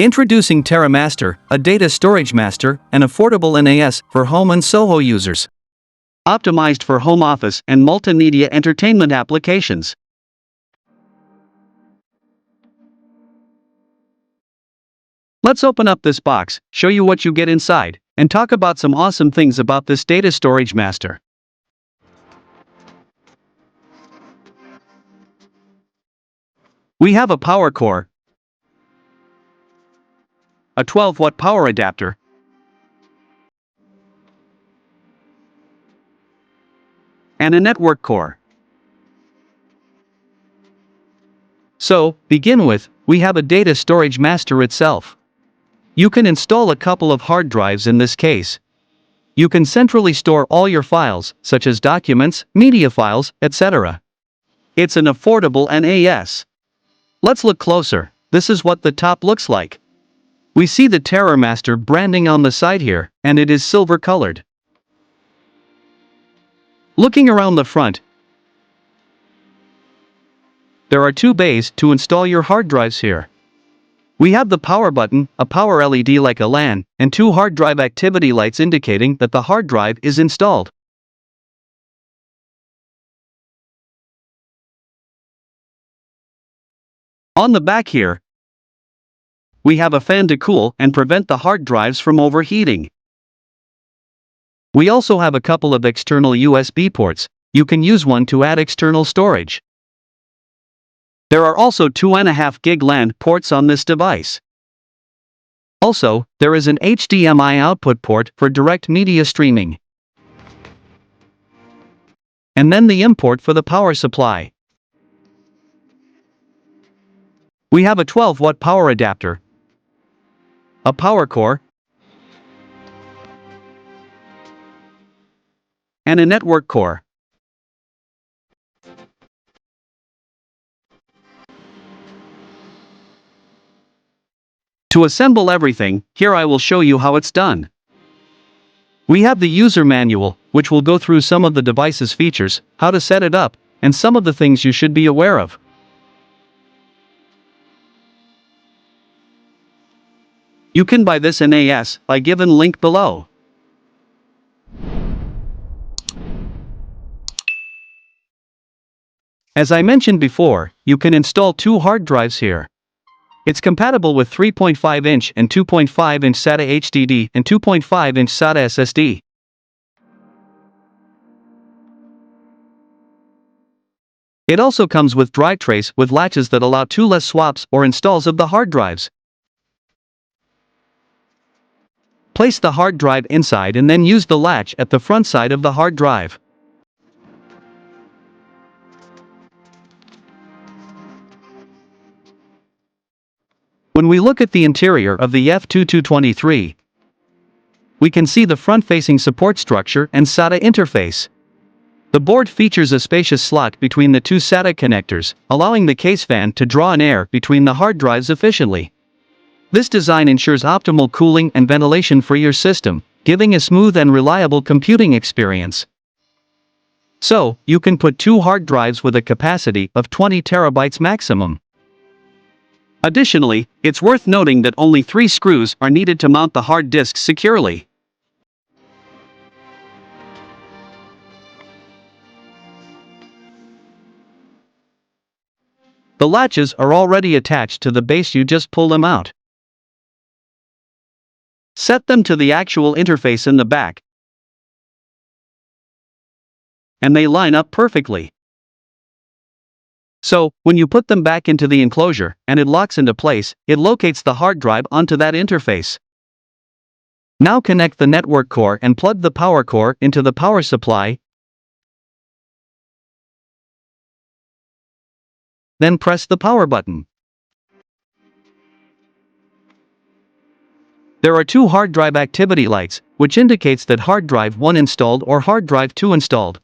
Introducing Terramaster, a data storage master, an affordable NAS for home and SOHO users. Optimized for home office and multimedia entertainment applications. Let's open up this box, show you what you get inside, and talk about some awesome things about this data storage master. We have a power core, a 12-watt power adapter, and a network core. So, begin with, we have a data storage master itself. You can install a couple of hard drives in this case. You can centrally store all your files, such as documents, media files, etc. It's an affordable NAS. Let's look closer. This is what the top looks like. We see the Terramaster branding on the side here, and it is silver colored. Looking around the front, there are two bays to install your hard drives here. We have the power button, a power LED like a LAN, and two hard drive activity lights indicating that the hard drive is installed. On the back here, we have a fan to cool and prevent the hard drives from overheating. We also have a couple of external USB ports. You can use one to add external storage. There are also 2.5 gig LAN ports on this device. Also, there is an HDMI output port for direct media streaming. And then the import for the power supply. We have a 12-watt power adapter, a power core, and a network core. To assemble everything, here I will show you how it's done. We have the user manual, which will go through some of the device's features, how to set it up, and some of the things you should be aware of. You can buy this NAS by given link below. As I mentioned before, you can install two hard drives here. It's compatible with 3.5-inch and 2.5-inch SATA HDD and 2.5-inch SATA SSD. It also comes with drive trays with latches that allow two less swaps or installs of the hard drives. Place the hard drive inside and then use the latch at the front side of the hard drive. When we look at the interior of the F2223, we can see the front-facing support structure and SATA interface. The board features a spacious slot between the two SATA connectors, allowing the case fan to draw in air between the hard drives efficiently. This design ensures optimal cooling and ventilation for your system, giving a smooth and reliable computing experience. So, you can put two hard drives with a capacity of 20 terabytes maximum. Additionally, it's worth noting that only 3 screws are needed to mount the hard disks securely. The latches are already attached to the base, you just pull them out. Set them to the actual interface in the back, and they line up perfectly. So, when you put them back into the enclosure, and it locks into place, it locates the hard drive onto that interface. Now connect the network core and plug the power core into the power supply. Then press the power button. There are two hard drive activity lights, which indicates that hard drive 1 installed or hard drive 2 installed.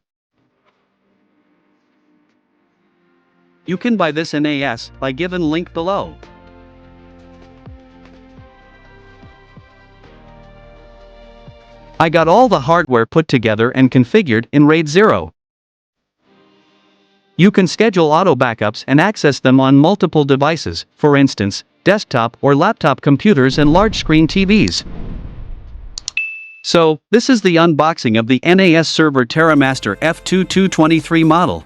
You can buy this NAS by given link below. I got all the hardware put together and configured in RAID 0. You can schedule auto backups and access them on multiple devices. For instance, desktop or laptop computers and large-screen TVs. So, this is the unboxing of the NAS server Terramaster F2223 model.